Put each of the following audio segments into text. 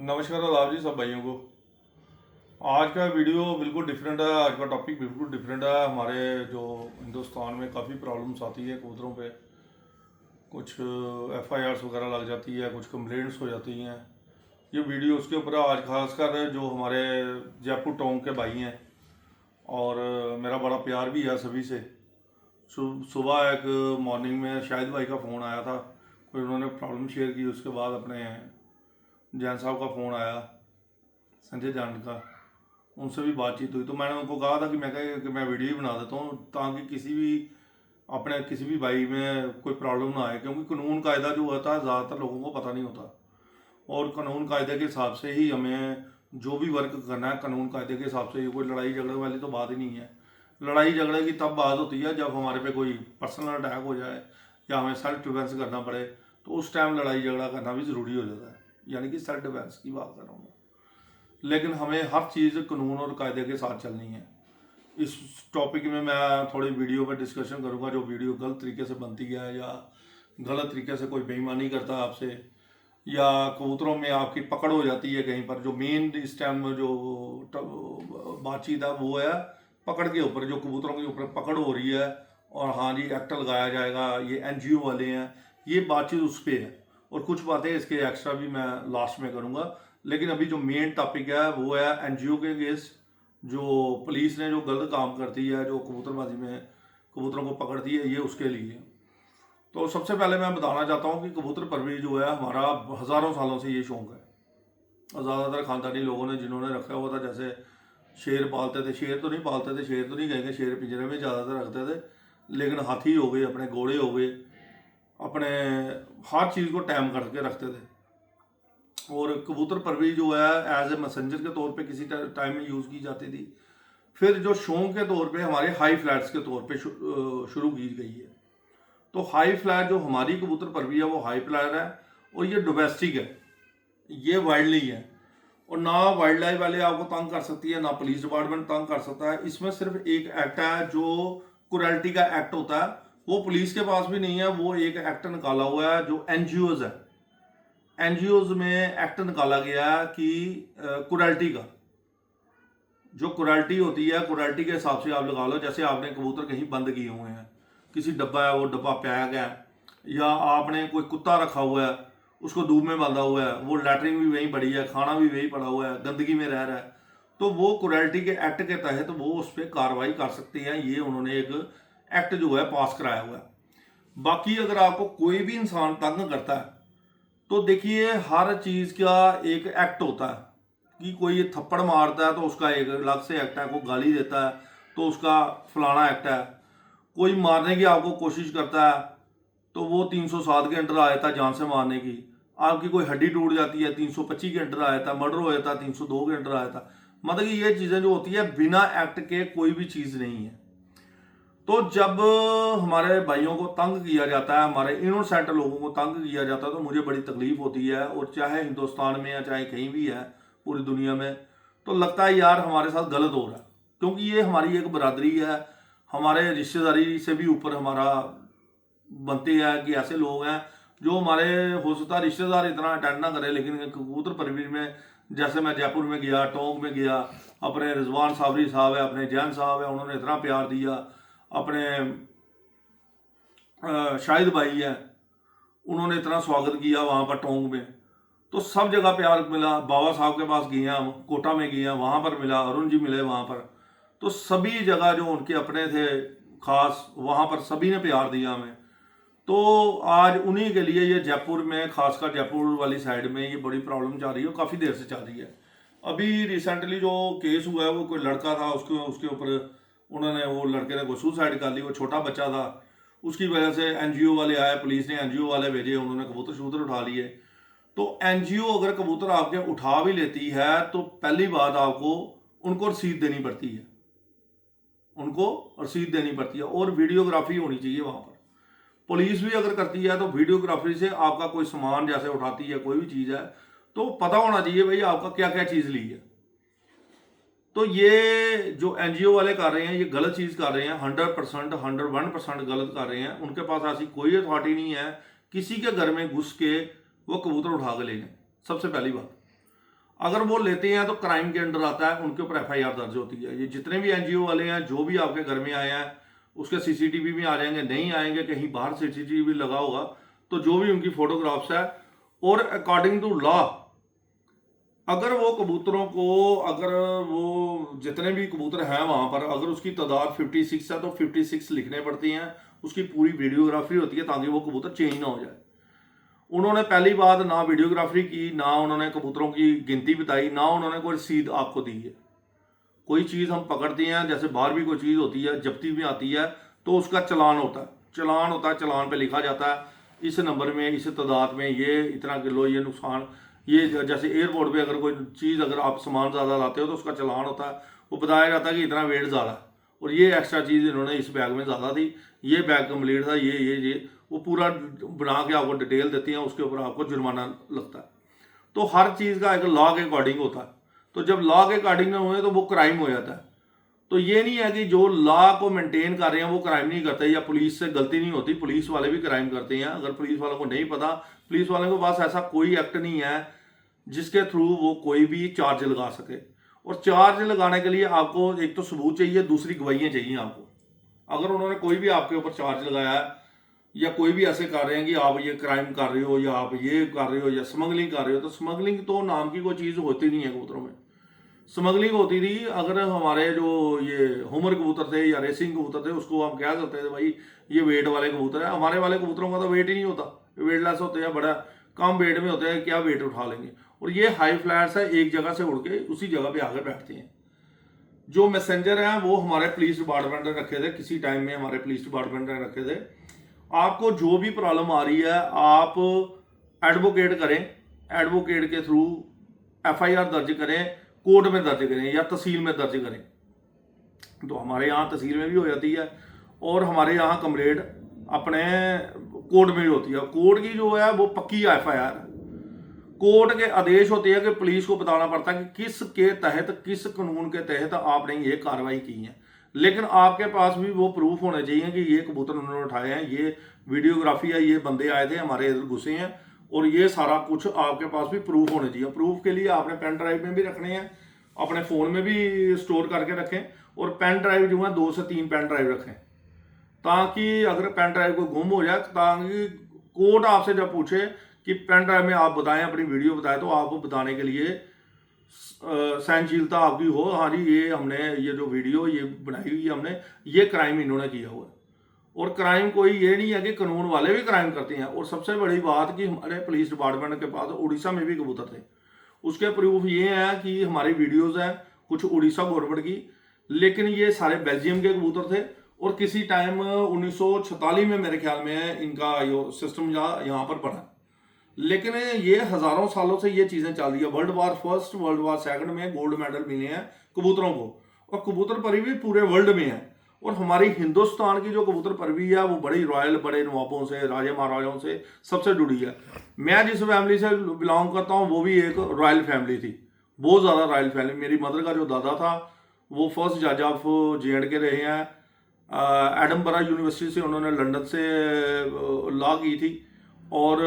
नमस्कार आदाब जी सब भाइयों को। आज का वीडियो बिल्कुल डिफरेंट है। आज का टॉपिक बिल्कुल डिफरेंट है। हमारे जो हिंदुस्तान में काफ़ी प्रॉब्लम्स आती है कबूतरों पे, कुछ एफआईआर्स वगैरह लग जाती है, कुछ कंप्लेंट्स हो जाती हैं। ये वीडियो उसके ऊपर है। आज खासकर जो हमारे जयपुर टोंग के भाई हैं और मेरा बड़ा प्यार भी है सभी से। सुबह एक मॉर्निंग में शाहिद भाई का फ़ोन आया था, कोई उन्होंने प्रॉब्लम शेयर की। उसके बाद अपने जैन साहब का फ़ोन आया, संजय जान का, उनसे भी बातचीत हुई। तो मैंने उनको कहा था कि मैं वीडियो ही बना देता हूँ ताकि किसी भी भाई में कोई प्रॉब्लम ना आए, क्योंकि कानून कायदा जो होता है ज़्यादातर लोगों को पता नहीं होता। और कानून कायदे के हिसाब से ही हमें जो भी वर्क करना है, कानून कायदे के हिसाब से ही। कोई लड़ाई झगड़े वाली तो बात ही नहीं है। लड़ाई झगड़े की तब बात होती है जब हमारे पे कोई पर्सनल अटैक हो जाए या हमें सेल्फ डिफेंस करना पड़े, तो उस टाइम लड़ाई झगड़ा करना भी ज़रूरी हो जाता है। यानी कि सेल्फ डिफेंस की बात कर रहा हूँ। लेकिन हमें हर चीज़ कानून और कायदे के साथ चलनी है। इस टॉपिक में मैं थोड़ी वीडियो में डिस्कशन करूंगा। जो वीडियो गलत तरीके से बनती है या गलत तरीके से कोई बेईमानी करता है आपसे, या कबूतरों में आपकी पकड़ हो जाती है कहीं पर, जो मेन इस टाइम में जो बातचीत है वो है पकड़ के ऊपर। जो कबूतरों के ऊपर पकड़ हो रही है और हाँ जी एक्ट लगाया जाएगा, ये एनजीओ वाले हैं, ये बातचीत उस पर है। और कुछ बातें इसके एक्स्ट्रा भी मैं लास्ट में करूँगा। लेकिन अभी जो मेन टॉपिक है वो है एनजीओ के अगेंस्ट जो पुलिस ने जो गलत काम करती है, जो कबूतरबाजी में कबूतरों को पकड़ती है, ये उसके लिए। तो सबसे पहले मैं बताना चाहता हूँ कि कबूतर परवरिश जो है हमारा हज़ारों सालों से ये शौक है। और ज़्यादातर खानदानी लोगों ने जिन्होंने रखा हुआ था, जैसे शेर पालते थे, शेर तो नहीं पालते थे, शेर तो नहीं कहेंगे, शेर पिंजरे में ज़्यादातर रखते थे। लेकिन हाथी हो गए, अपने घोड़े हो गए, अपने हर चीज़ को टाइम करके रखते थे। और कबूतर परवरिश जो है एज ए मैसेंजर के तौर पे किसी टाइम में यूज़ की जाती थी। फिर जो शौक के तौर पे हमारे हाई फ्लैट्स के तौर पे शुरू की गई है। तो हाई फ्लैट जो हमारी कबूतर परवरिश है वो हाई फ्लैट है, और ये डोमेस्टिक है, ये वाइल्ड नहीं है। और ना वाइल्ड लाइफ वाले आपको तंग कर सकती है, ना पुलिस डिपार्टमेंट तंग कर सकता है। इसमें सिर्फ एक एक्ट है जो क्रुएल्टी का एक्ट होता है, वो पुलिस के पास भी नहीं है। वो एक एक्ट निकाला हुआ है जो एनजीओज है, एनजीओज में एक्ट निकाला गया कि क्रुएल्टी का, जो क्रुएल्टी होती है, क्रुएल्टी के हिसाब से आप लगा लो। जैसे आपने कबूतर कहीं बंद किए हुए हैं, किसी डब्बा है वो डब्बा पैक है, या आपने कोई कुत्ता रखा हुआ है उसको धूप में बांधा हुआ है, वो लैटरिन भी वहीं पड़ी है, खाना भी वहीं पड़ा हुआ है, गंदगी में रह रहा है, तो वो क्रुएल्टी के एक्ट के तहत वो उस पर कार्रवाई कर सकते हैं। ये उन्होंने एक एक्ट जो है पास कराया हुआ है। बाकी अगर आपको कोई भी इंसान तंग करता है तो देखिए हर चीज़ का एक एक्ट होता है। कि कोई थप्पड़ मारता है तो उसका एक अलग से एक्ट है, कोई गाली देता है तो उसका फलाना एक्ट है, कोई मारने की आपको कोशिश करता है तो वो 307 के अंडर आ जाता है, जान से मारने की। आपकी कोई हड्डी टूट जाती है 325 के अंडर आ जाता है, मर्डर हो जाता है 302 के अंडर आ जाता है। मतलब कि ये चीज़ें जो होती है बिना एक्ट के कोई भी चीज़ नहीं है। तो जब हमारे भाइयों को तंग किया जाता है, हमारे इनोसेंट लोगों को तंग किया जाता है, तो मुझे बड़ी तकलीफ होती है। और चाहे हिंदुस्तान में या चाहे कहीं भी है पूरी दुनिया में, तो लगता है यार हमारे साथ गलत हो रहा है। क्योंकि ये हमारी एक बरादरी है, हमारे रिश्तेदारी से भी ऊपर हमारा बनते हैं कि ऐसे लोग हैं जो हमारे हो सकता है रिश्तेदार इतना अटेंड ना करें, लेकिन कबूतर परवरिश में जैसे मैं जयपुर में गया, टोंक में गया, अपने रिजवान साबरी साहब है, अपने जैन साहब है, उन्होंने इतना प्यार दिया। अपने शाहिद भाई है, उन्होंने इतना स्वागत किया वहाँ पर टोंक में। तो सब जगह प्यार मिला। बाबा साहब के पास गए हम, कोटा में गए, वहाँ पर मिला, अरुण जी मिले वहाँ पर। तो सभी जगह जो उनके अपने थे खास, वहाँ पर सभी ने प्यार दिया हमें। तो आज उन्हीं के लिए ये जयपुर में, खासकर जयपुर वाली साइड में ये बड़ी प्रॉब्लम चल रही है, काफ़ी देर से चल रही है। अभी रिसेंटली जो केस हुआ है वो कोई लड़का था, उसके उसके ऊपर उन्होंने, वो लड़के ने कोई सुसाइड कर ली, वो छोटा बच्चा था। उसकी वजह से एनजीओ वाले आए, पुलिस ने एनजीओ वाले भेजे, उन्होंने कबूतर शबूतर उठा लिए। तो एनजीओ अगर कबूतर आपके उठा भी लेती है तो पहली बात आपको उनको रसीद देनी पड़ती है, उनको रसीद देनी पड़ती है, और वीडियोग्राफी होनी चाहिए वहाँ पर। पुलिस भी अगर करती है तो वीडियोग्राफी से आपका कोई सामान जैसे उठाती है, कोई भी चीज़ है, तो पता होना चाहिए भाई आपका क्या क्या चीज़ ली है। तो ये जो एनजीओ वाले कर रहे हैं ये गलत चीज़ कर रहे हैं, 100%, 101% गलत कर रहे हैं। उनके पास ऐसी कोई अथॉरिटी नहीं है किसी के घर में घुस के वो कबूतर उठा के ले जाए, सबसे पहली बात। अगर वो लेते हैं तो क्राइम के अंडर आता है, उनके ऊपर FIR दर्ज होती है। ये जितने भी NGO वाले हैं जो भी आपके घर में आए हैं उसके CCTV में आ जाएंगे, नहीं आएंगे कहीं बाहर CCTV लगा होगा तो जो भी उनकी फोटोग्राफ्स है, और अकॉर्डिंग टू लॉ अगर वो कबूतरों को, अगर वो जितने भी कबूतर हैं वहां पर अगर उसकी तादाद 56 है तो 56 लिखने पड़ती हैं, उसकी पूरी वीडियोग्राफी होती है ताकि वो कबूतर चेंज ना हो जाए। उन्होंने पहली बात ना वीडियोग्राफी की, ना उन्होंने कबूतरों की गिनती बताई, ना उन्होंने कोई रसीद आपको दी है। कोई चीज़ हम पकड़ते हैं, जैसे बाहर भी कोई चीज़ होती है, जब्ती में आती है तो उसका चलान होता है, चलान पे लिखा जाता है इस नंबर में, इस तादाद में, ये इतना किलो, ये नुकसान, ये जैसे एयरपोर्ट पे अगर कोई चीज़ अगर आप सामान ज़्यादा लाते हो तो उसका चलान होता है, वो बताया जाता है कि इतना वेट ज़्यादा है और ये एक्स्ट्रा चीज़ इन्होंने इस बैग में ज़्यादा थी, ये बैग कंप्लीट था, ये वो पूरा बना के आपको डिटेल देती हैं, उसके ऊपर आपको जुर्माना लगता है। तो हर चीज़ का एक लॉ के अकॉर्डिंग होता है, तो जब लॉ के अकॉर्डिंग ना हुए तो वो क्राइम हो जाता है। तो ये नहीं है कि जो लॉ को मेंटेन कर रहे हैं वो क्राइम नहीं करते या पुलिस से गलती नहीं होती, पुलिस वाले भी क्राइम करते हैं। अगर पुलिस वालों को नहीं पता, पुलिस वालों के पास ऐसा कोई एक्ट नहीं है जिसके थ्रू वो कोई भी चार्ज लगा सके, और चार्ज लगाने के लिए आपको एक तो सबूत चाहिए, दूसरी गवाहियाँ चाहिए आपको। अगर उन्होंने कोई भी आपके ऊपर चार्ज लगाया है या कोई भी ऐसे कर रहे हैं कि आप ये क्राइम कर रहे हो या आप ये कर रहे हो या स्मगलिंग कर रहे हो, तो स्मगलिंग तो नाम की कोई चीज़ होती नहीं है कबूतरों में। स्मगलिंग होती थी अगर हमारे जो ये होमर कबूतर थे या रेसिंग कबूतर थे उसको हम कह सकते थे भाई ये वेट वाले कबूतर है। हमारे वाले कबूतरों का तो वेट ही नहीं होता, वेटलेस होते हैं, बड़ा कम वेट में होते हैं, क्या वेट उठा लेंगे। और ये हाई फ्लैट्स है, एक जगह से उड़ के उसी जगह पे आकर बैठते हैं। जो मैसेंजर हैं वो हमारे पुलिस डिपार्टमेंट ने रखे थे, किसी टाइम में हमारे पुलिस डिपार्टमेंट ने रखे थे। आपको जो भी प्रॉब्लम आ रही है आप एडवोकेट करें, एडवोकेट के थ्रू FIR दर्ज करें, कोर्ट में दर्ज करें या तहसील में दर्ज करें। तो हमारे यहाँ तहसील में भी हो जाती है और हमारे यहाँ कंप्लेंट अपने कोर्ट में भी होती है। कोर्ट की जो है वो पक्की FIR है, कोर्ट के आदेश होते हैं कि पुलिस को बताना पड़ता है कि किस के तहत, किस कानून के तहत आपने ये कार्रवाई की है। लेकिन आपके पास भी वो प्रूफ होने चाहिए कि ये कबूतर उन्होंने उठाए हैं, ये वीडियोग्राफी है, ये बंदे आए थे हमारे इधर घुसे हैं, और ये सारा कुछ आपके पास भी प्रूफ होने चाहिए। प्रूफ के लिए आपने पेन ड्राइव में भी रखने हैं, अपने फ़ोन में भी स्टोर करके रखें, और पेन ड्राइव जो है 2 से 3 पेन ड्राइव रखें, ताकि अगर पेन ड्राइव को गुम हो जाए, ताकि कोर्ट आपसे जब पूछे कि पेन ड्राइव में आप बताएं, अपनी वीडियो बताएं, तो आपको बताने के लिए सहनशीलता आपकी हो, हाँ जी ये हमने ये जो वीडियो ये बनाई हुई है हमने, ये क्राइम इन्होंने किया हुआ है। और क्राइम कोई ये नहीं है कि कानून वाले भी क्राइम करते हैं। और सबसे बड़ी बात कि हमारे पुलिस डिपार्टमेंट के पास उड़ीसा में भी कबूतर थे, उसके प्रूफ ये हैं कि हमारी वीडियोज़ हैं कुछ उड़ीसा गवर्नमेंट की, लेकिन ये सारे बेल्जियम के कबूतर थे। और किसी टाइम 1946 में मेरे ख्याल में इनका यो सिस्टम यहाँ पर बना, लेकिन ये हज़ारों सालों से ये चीज़ें चल रही है। World war first, world war second में गोल्ड मेडल मिले हैं कबूतरों को, और कबूतर परवी भी पूरे वर्ल्ड में है। और हमारी हिंदुस्तान की जो कबूतर परवी है वो बड़ी रॉयल, बड़े नवाबों से, राजे महाराजाओं से सबसे जुड़ी है। मैं जिस फैमिली से बिलोंग करता हूँ वो भी एक रॉयल फैमिली थी, बहुत ज़्यादा रॉयल फैमिली। मेरी मदर का जो दादा था वो फर्स्ट जज ऑफ J&K रहे हैं, एडनबरा यूनिवर्सिटी से उन्होंने लंदन से लॉ की थी, और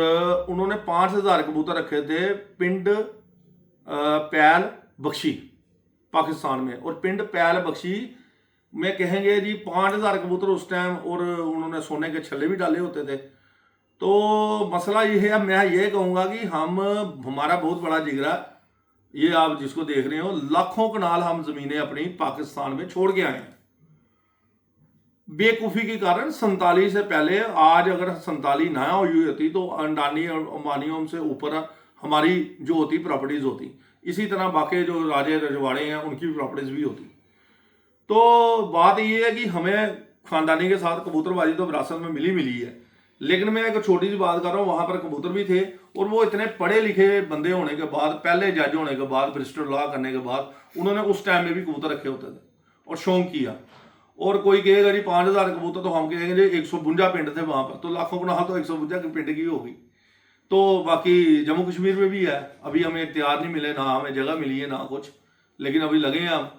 उन्होंने 5000 कबूतर रखे थे पिंड पैल बख्शी पाकिस्तान में। और पिंड पैल बख्शी में कहेंगे जी 5000 कबूतर उस टाइम, और उन्होंने सोने के छल्ले भी डाले होते थे। तो मसला ये है, मैं ये कहूँगा कि हमारा बहुत बड़ा जिगरा, ये आप जिसको देख रहे हो, लाखों कनाल हम ज़मीनें अपनी पाकिस्तान में छोड़ के आए हैं बेवकूफ़ी के कारण। 47 से पहले, आज अगर 47 ना हुई होती तो अंडानी और अंबानियों से ऊपर हमारी जो होती प्रॉपर्टीज़ होती, इसी तरह बाकी जो राजे रजवाड़े हैं उनकी प्रॉपर्टीज़ भी होती। तो बात ये है कि हमें ख़ानदानी के साथ कबूतरबाजी तो विरासत में मिली है, लेकिन मैं एक छोटी सी बात कर रहा हूँ, वहाँ पर कबूतर भी थे, और वो इतने पढ़े लिखे बंदे होने के बाद, पहले जज होने के बाद, बैरिस्टर लॉ करने के बाद, उन्होंने उस टाइम में भी कबूतर रखे होते थे और शौक किया। और कोई कहेगा जी 5000 कबूतर, तो हम कहेंगे जी 152 पिंड थे वहाँ पर, तो लाखों गुना तो 152 पिंड की होगी। तो बाकी जम्मू कश्मीर में भी है, अभी हमें इख्तियार नहीं मिले, ना हमें जगह मिली है ना कुछ, लेकिन अभी लगे हैं हम।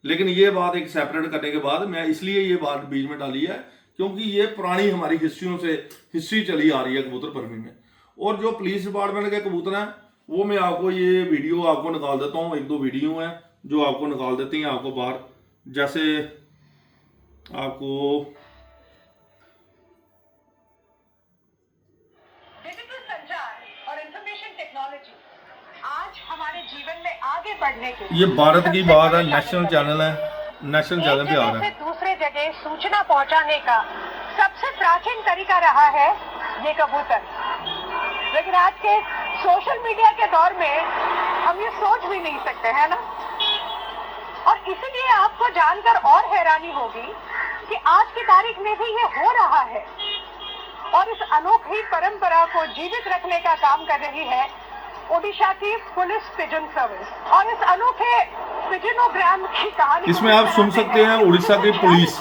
लेकिन ये बात एक सेपरेट करने के बाद मैं इसलिए ये बात बीच में डाली है क्योंकि ये पुरानी हमारी हिस्ट्री चली आ रही है कबूतर परवी में। और जो पुलिस डिपार्टमेंट के कबूतर हैं वो मैं आपको ये वीडियो आपको निकाल देता हूँ, 1-2 वीडियो हैं जो आपको निकाल देती हैं आपको बाहर। जैसे आपको डिजिटल संचार और इंफॉर्मेशन टेक्नोलॉजी आज हमारे जीवन में आगे बढ़ने के ये भारत की बात है, नेशनल चैनल है, नेशनल चैनल पे आ रहा है। दूसरे जगह सूचना पहुंचाने का सबसे प्राचीन तरीका रहा है ये कबूतर। लेकिन आज के सोशल मीडिया के दौर में हम ये सोच भी नहीं सकते, है ना। और इसीलिए आपको जानकर और हैरानी होगी कि आज की तारीख में भी ये हो रहा है और इस अनोखी परंपरा को जीवित रखने का काम कर रही है ओडिशा की पुलिस पिजन सर्विस। और इस अनोखे पिजनोग्राम की कहानी इसमें आप सुन सकते हैं उड़ीसा की पुलिस,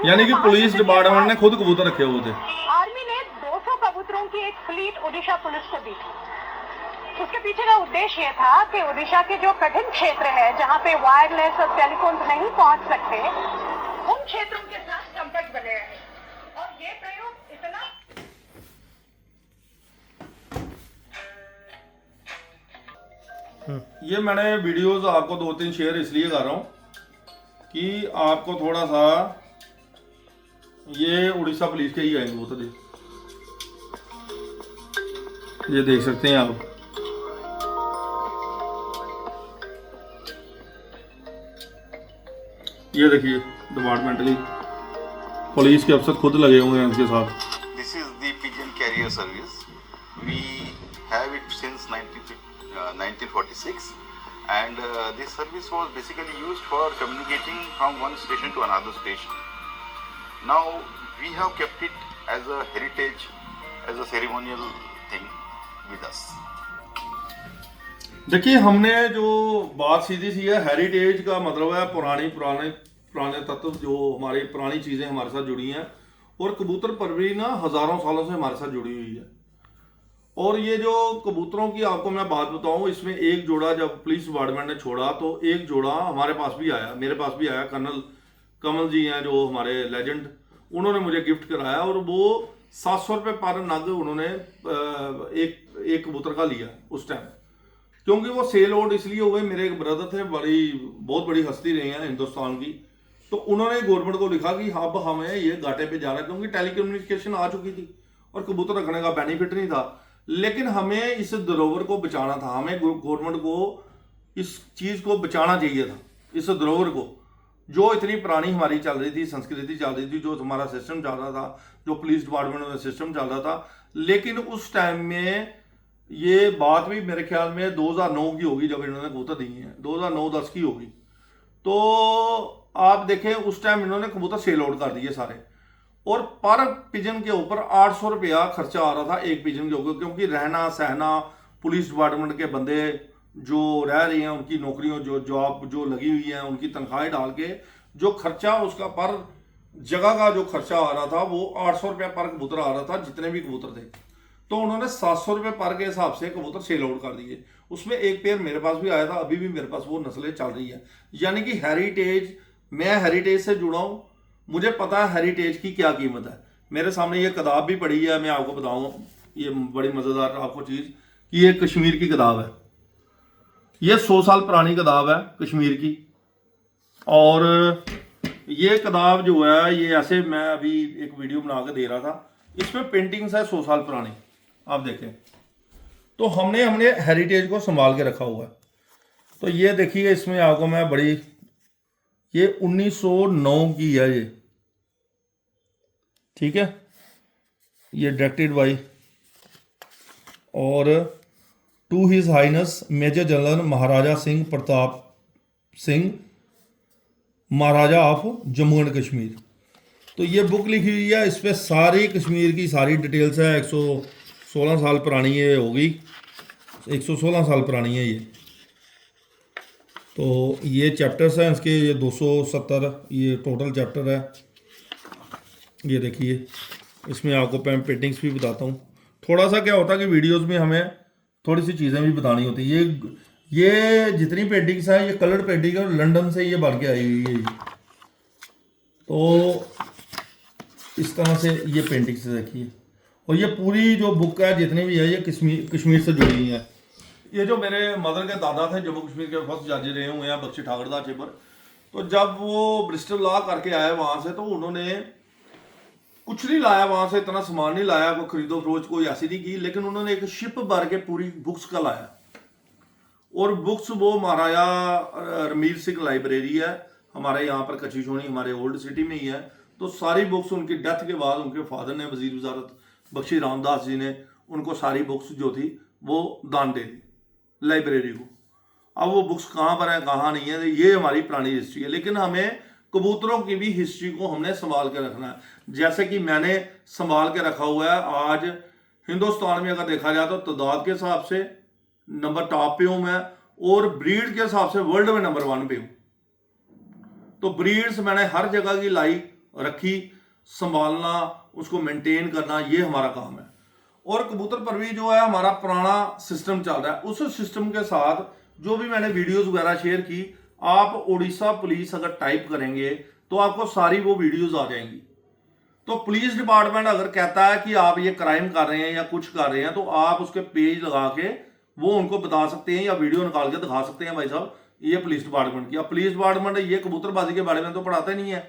यानी कि पुलिस डिपार्टमेंट ने खुद कबूतर रखे हुए थे। आर्मी ने 200 कबूतरों की एक फ्लीट ओडिशा पुलिस को दी थी। उसके पीछे का उद्देश्य ये था कि ओडिशा के जो कठिन क्षेत्र है जहाँ पे वायरलेस और टेलीफोन नहीं पहुँच सकते, उन क्षेत्रों के साथ संपर्क बने रहे। और ये प्रयोग इतना ये मैंने वीडियोस आपको 2-3 शेयर इसलिए कर रहा हूँ कि आपको थोड़ा सा ये उड़ीसा पुलिस के ही आएंगे वो तो ये देख सकते हैं आप। ये देखिए डिपार्टमेंटली पुलिस के अफसर खुद लगे हुए हैं उनके साथ। This is the pigeon carrier service. We have it since 1946, and this service was basically used for communicating from one station to another station. Now we have kept it as a heritage, as a ceremonial thing with us. देखिए हमने जो बात सीधी सी है, heritage का मतलब है पुराने तत्व जो हमारी पुरानी चीज़ें हमारे साथ जुड़ी हैं, और कबूतर परवरी ना हज़ारों सालों से हमारे साथ जुड़ी हुई है। और ये जो कबूतरों की आपको मैं बात बताऊं, इसमें एक जोड़ा जब पुलिस डिपार्टमेंट ने छोड़ा तो एक जोड़ा हमारे पास भी आया, मेरे पास भी आया। कर्नल कमल जी हैं जो हमारे लेजेंड, उन्होंने मुझे गिफ्ट कराया और वो 700 रुपये पर नग उन्होंने एक कबूतर का लिया उस टाइम, क्योंकि वो सेल आउट इसलिए हो गए। मेरे एक ब्रदर थे, बहुत बड़ी हस्ती रही हैं हिंदुस्तान की, तो उन्होंने गवर्नमेंट को लिखा कि अब हमें ये घाटे पे जा रहा है, क्योंकि टेलीकम्युनिकेशन आ चुकी थी और कबूतर रखने का बेनिफिट नहीं था। लेकिन हमें इस धरोहर को बचाना था, हमें गवर्नमेंट को इस चीज़ को बचाना चाहिए था, इस धरोहर को जो इतनी पुरानी हमारी चल रही थी, संस्कृति चल रही थी, जो हमारा सिस्टम चल रहा था, जो पुलिस डिपार्टमेंट में सिस्टम चल रहा था। लेकिन उस टाइम में ये बात भी मेरे ख्याल में 2009 की होगी जब इन्होंने कबूतर दिए हैं, 2009-10 की होगी। तो आप देखें उस टाइम इन्होंने कबूतर सेल आउट कर दिए सारे, और पर पिजन के ऊपर 800 रुपया खर्चा आ रहा था एक पिजन के ऊपर, क्योंकि रहना सहना पुलिस डिपार्टमेंट के बंदे जो रह रही हैं, उनकी नौकरियों जो जॉब जो लगी हुई हैं, उनकी तनख्वाहें डाल के जो खर्चा उसका पर जगह का जो खर्चा आ रहा था वो 800 रुपया पर कबूतर आ रहा था, जितने भी कबूतर थे। तो उन्होंने 700 रुपये पर के हिसाब से कबूतर सेल आउट कर दिए। उसमें एक पेयर मेरे पास भी आया था, अभी भी मेरे पास वो नस्लें चल रही है। यानी कि हेरिटेज, मैं हेरिटेज से जुड़ा हूँ, मुझे पता है हेरिटेज की क्या कीमत है। मेरे सामने ये किताब भी पड़ी है, मैं आपको बताऊँगा, ये बड़ी मज़ेदार आपको चीज़ कि ये कश्मीर की किताब है, ये 100 साल पुरानी किताब है कश्मीर की। और ये किताब जो है ये ऐसे मैं अभी एक वीडियो बना के दे रहा था, इसमें पेंटिंग्स है 100 साल पुरानी, आप देखें। तो हमने हेरिटेज को संभाल के रखा हुआ है। तो ये देखिए, इसमें आपको मैं बड़ी, ये 1909 की है ये, ठीक है, ये डायरेक्टेड बाई और to his highness major general Maharaja Singh Pratap Singh, Maharaja of Jammu and Kashmir. तो ये बुक लिखी हुई है, इस पर सारी कश्मीर की सारी डिटेल्स है। 116 साल पुरानी ये होगी, 116 साल पुरानी है ये। तो ये चैप्टर्स हैं इसके, ये 270 ये टोटल चैप्टर है। ये देखिए, इसमें आपको पेंटिंग्स भी बताता हूँ। थोड़ा सा क्या होता है कि वीडियोस में हमें थोड़ी सी चीज़ें भी बतानी होती है। ये जितनी पेंटिंग्स हैं ये कलर्ड पेंटिंग है, लंदन से ये बन के आई हुई है। तो इस तरह से ये पेंटिंग्स देखिए, और ये पूरी जो बुक है जितनी भी है ये कश्मीर से जुड़ी हुई है। ये जो मेरे मदर के दादा थे जम्मू कश्मीर के फर्स्ट जज रहे हुए हैं बख्शी ठाकरदा चेबर, तो जब वो ब्रिस्टल लॉ करके आए वहाँ से, तो उन्होंने कुछ नहीं लाया वहाँ से, इतना सामान नहीं लाया, कोई खरीदो फरोच कोई ऐसी नहीं की, लेकिन उन्होंने एक शिप भर के पूरी बुक्स का लाया। और बुक्स वो महाराजा रमीर सिंह लाइब्रेरी है हमारे यहाँ पर कच्ची छोनी हमारे ओल्ड सिटी में ही है। तो सारी बुक्स उनकी डेथ के बाद उनके फादर ने वजीर वजारत बख्शी रामदास जी ने उनको सारी बुक्स जो थी वो दान दे दी लाइब्रेरी को। अब वो बुक्स कहाँ पर है कहाँ नहीं है, ये हमारी पुरानी हिस्ट्री है। लेकिन हमें कबूतरों की भी हिस्ट्री को हमने संभाल के रखना है, जैसे कि मैंने संभाल के रखा हुआ है। आज हिंदुस्तान में अगर देखा जाए तो तादाद के हिसाब से नंबर टॉप पे हूँ मैं, और ब्रीड के हिसाब से वर्ल्ड में नंबर 1 पे हूँ। तो ब्रीड्स मैंने हर जगह की लाई रखी, संभालना, उसको मेंटेन करना, ये हमारा काम है। और कबूतर परवी जो है हमारा पुराना सिस्टम चल रहा है, उस सिस्टम के साथ जो भी मैंने वीडियोस वगैरह शेयर की, आप उड़ीसा पुलिस अगर टाइप करेंगे तो आपको सारी वो वीडियोस आ जाएंगी। तो पुलिस डिपार्टमेंट अगर कहता है कि आप ये क्राइम कर रहे हैं या कुछ कर रहे हैं, तो आप उसके पेज लगा के वो उनको बता सकते हैं या वीडियो निकाल के दिखा सकते हैं, भाई साहब ये पुलिस डिपार्टमेंट की। अब पुलिस डिपार्टमेंट ये कबूतरबाजी के बारे में तो पढ़ाते नहीं है,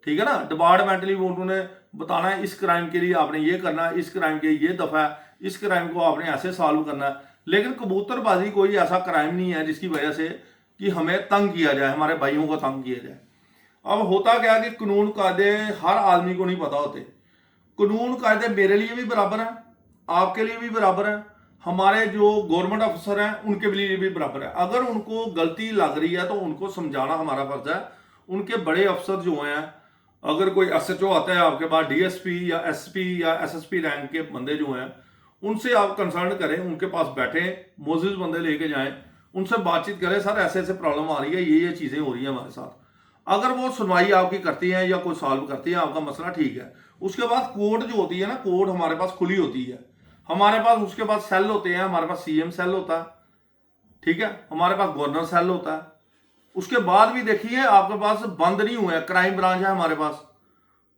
ठीक है ना। डिपार्टमेंटली वो उन्होंने बताना है इस क्राइम के लिए आपने ये करना है, इस क्राइम के ये दफा है, इस क्राइम को आपने ऐसे सॉल्व करना है। लेकिन कबूतरबाजी कोई ऐसा क्राइम नहीं है जिसकी वजह से कि हमें तंग किया जाए, हमारे भाइयों को तंग किया जाए। अब होता क्या कि कानून कायदे हर आदमी को नहीं पता होते। कानून कायदे मेरे लिए भी बराबर है, आपके लिए भी बराबर है, हमारे जो गवर्नमेंट अफसर हैं उनके लिए भी बराबर है। अगर उनको गलती लग रही है तो उनको समझाना हमारा फर्ज है। उनके बड़े अफसर जो हैं, अगर कोई SHO आता है आपके पास, DSP या SP या SSP रैंक के बंदे जो हैं, उनसे आप कंसर्न करें, उनके पास बैठें, मोजिज बंदे लेके जाएं, उनसे बातचीत करें, सर ऐसे ऐसे प्रॉब्लम आ रही है, ये चीज़ें हो रही हैं हमारे साथ। अगर वो सुनवाई आपकी करती हैं या कोई सॉल्व करती है आपका मसला, ठीक है। उसके बाद कोर्ट जो होती है ना, कोर्ट हमारे पास खुली होती है, हमारे पास उसके बाद सेल होते हैं, हमारे पास CM सेल होता है, ठीक है, हमारे पास गवर्नर सेल होता है। उसके बाद भी देखिए आपके पास बंद नहीं हुए हैं, क्राइम ब्रांच है हमारे पास।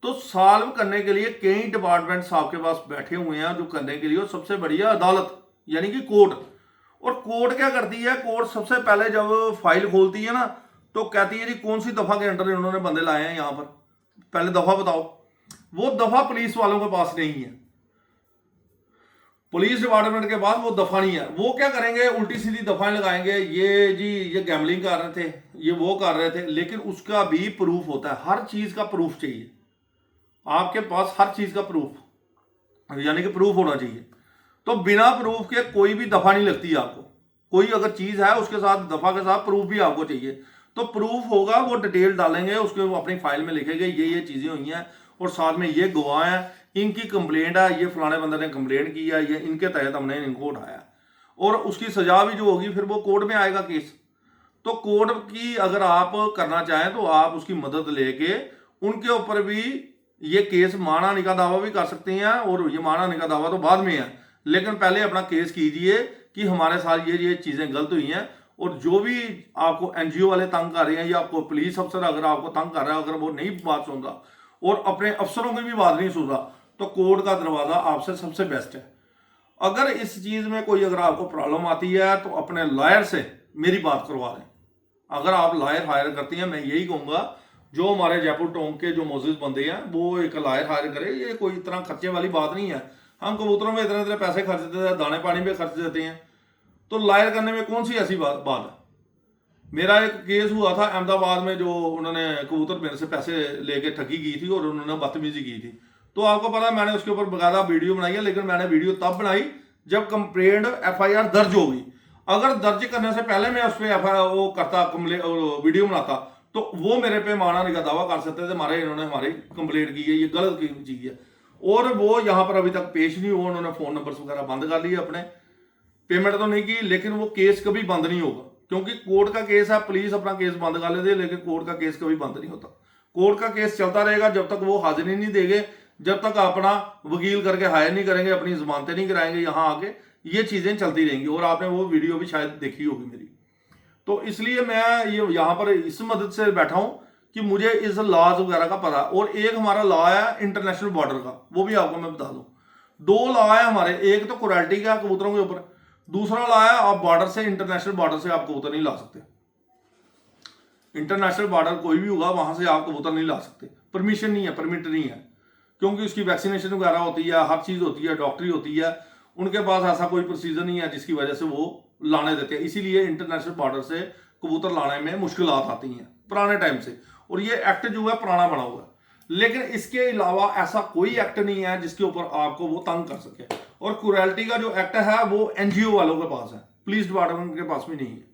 तो सॉल्व करने के लिए कई डिपार्टमेंट्स आपके पास बैठे हुए हैं जो करने के लिए, और सबसे बढ़िया अदालत यानी कि कोर्ट। और कोर्ट क्या करती है, कोर्ट सबसे पहले जब फाइल खोलती है ना तो कहती है जी कौन सी दफा के अंडर इन्होंने बंदे लाए हैं यहाँ पर, पहले दफा बताओ। वो दफा पुलिस वालों के पास नहीं है, पुलिस डिपार्टमेंट के पास वो दफा नहीं है। वो क्या करेंगे, उल्टी सीधी दफाएं लगाएंगे, ये जी ये गैमलिंग कर रहे थे, ये वो कर रहे थे, लेकिन उसका भी प्रूफ होता है। हर चीज का प्रूफ चाहिए आपके पास, हर चीज का प्रूफ यानी कि प्रूफ होना चाहिए। तो बिना प्रूफ के कोई भी दफा नहीं लगती आपको। कोई अगर चीज है उसके साथ दफा के साथ प्रूफ भी आपको चाहिए। तो प्रूफ होगा, वो डिटेल डालेंगे, उसके वो अपनी फाइल में लिखेंगे ये चीजें हुई हैं, और साथ में ये गवाह हैं, इनकी कंप्लेंट है, ये फलाने बंदे ने कंप्लेंट की है, ये इनके तहत हमने इनको उठाया, और उसकी सजा भी जो होगी फिर वो कोर्ट में आएगा केस। तो कोर्ट की अगर आप करना चाहें तो आप उसकी मदद लेके उनके ऊपर भी ये केस मानहानि का दावा भी कर सकते हैं, और ये मानहानि का दावा तो बाद में है, लेकिन पहले अपना केस कीजिए कि हमारे साथ ये चीजें गलत हुई हैं। और जो भी आपको NGO वाले तंग कर रहे हैं या आपको पुलिस अफसर अगर आपको तंग कर रहा है, अगर वो नहीं बात सुन रहा और अपने अफसरों की भी बात नहीं सुन रहा, तो कोर्ट का दरवाजा आपसे सबसे बेस्ट है। अगर इस चीज में कोई अगर आपको प्रॉब्लम आती है तो अपने लॉयर से मेरी बात करवा लें। अगर आप लॉयर हायर करती हैं, मैं यही कहूंगा जो हमारे जयपुर टोंक के जो मौजूद बंदे हैं वो एक लॉयर हायर करे। ये कोई इतना खर्चे वाली बात नहीं है, हम कबूतरों में इतने इतने पैसे खर्च देते हैं, दाने पानी पे खर्च देते हैं, तो लॉयर करने में कौन सी ऐसी बात है। मेरा एक केस हुआ था अहमदाबाद में, जो उन्होंने कबूतर मेरे से पैसे लेके ठगी की थी और उन्होंने बदतमीजी की थी। तो आपको पता है मैंने उसके ऊपर बकायदा वीडियो बनाई है, लेकिन मैंने वीडियो तब बनाई जब कंप्लेंट FIR दर्ज होगी। अगर दर्ज करने से पहले मैं उस पर वो करता वीडियो बनाता तो वो मेरे पे मानहानि का दावा कर सकते थे, हमारे इन्होंने हमारी कंप्लेंट की है, ये गलत चीज है। और वो यहाँ पर अभी तक पेश नहीं हुआ, उन्होंने फोन नंबर वगैरह बंद कर लिए अपने, पेमेंट तो नहीं की, लेकिन वो केस कभी बंद नहीं होगा, क्योंकि कोर्ट का केस है। पुलिस अपना केस बंद कर लेती है, लेकिन कोर्ट का केस कभी बंद नहीं होता। कोर्ट का केस चलता रहेगा जब तक वो हाजिरी नहीं देंगे, जब तक अपना वकील करके हायर नहीं करेंगे, अपनी जमानतें नहीं कराएंगे यहाँ आके, ये चीजें चलती रहेंगी। और आपने वो वीडियो भी शायद देखी होगी मेरी। तो इसलिए मैं ये यहाँ पर इस मदद से बैठा हूं कि मुझे इस लॉज वगैरह का पता। और एक हमारा लॉ है इंटरनेशनल बॉर्डर का, वो भी आपको मैं बता दूं। 2 लॉ है हमारे, एक तो क्रुएल्टी का कबूतरों के ऊपर, दूसरा लाया आप बॉर्डर से, इंटरनेशनल बॉर्डर से आप कबूतर नहीं ला सकते। इंटरनेशनल बॉर्डर कोई भी होगा वहां से आप कबूतर नहीं ला सकते, परमिशन नहीं है, परमिट नहीं है, क्योंकि उसकी वैक्सीनेशन वगैरह होती है, हर चीज़ होती है, डॉक्टरी होती है, उनके पास ऐसा कोई प्रोसीजर नहीं है जिसकी वजह से वो लाने देते हैं। इसीलिए इंटरनेशनल बॉर्डर से कबूतर लाने में मुश्किलात आती हैं पुराने टाइम से, और ये एक्ट जो है पुराना बना हुआ है। लेकिन इसके अलावा ऐसा कोई एक्ट नहीं है जिसके ऊपर आपको वो तंग कर सके। और क्रूएल्टी का जो एक्ट है वो एनजीओ वालों के पास है, पुलिस डिपार्टमेंट के पास भी नहीं है।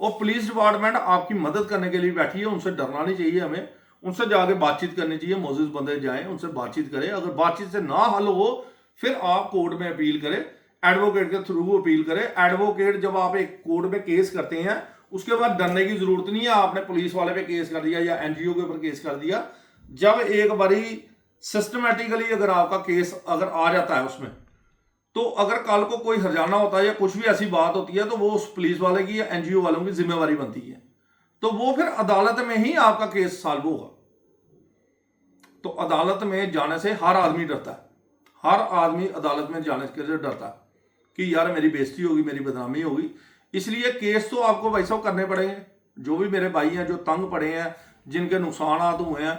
और पुलिस डिपार्टमेंट आपकी मदद करने के लिए बैठी है, उनसे डरना नहीं चाहिए हमें, उनसे जाके बातचीत करनी चाहिए। मोजिज बंदे जाएं, उनसे बातचीत करें, अगर बातचीत से ना हल हो फिर आप कोर्ट में अपील करें, एडवोकेट के थ्रू अपील करें। एडवोकेट जब आप एक कोर्ट में केस करते हैं उसके बाद डरने की जरूरत नहीं है, आपने पुलिस वाले पे केस कर दिया या एनजीओ के ऊपर केस कर दिया। जब एक बारी सिस्टमेटिकली अगर आपका केस अगर आ जाता है उसमें, तो अगर कल को कोई हरजाना होता है या कुछ भी ऐसी बात होती है तो वो उस पुलिस वाले की या एनजीओ वालों की जिम्मेवारी बनती है, तो वो फिर अदालत में ही आपका केस सॉल्व होगा। तो अदालत में जाने से हर आदमी डरता है, हर आदमी अदालत में जाने के लिए डरता है कि यार मेरी बेइज्जती होगी, मेरी बदनामी होगी। इसलिए केस तो आपको वैसा करने पड़ेंगे। जो भी मेरे भाई हैं जो तंग पड़े हैं, जिनके नुकसान हुए हैं,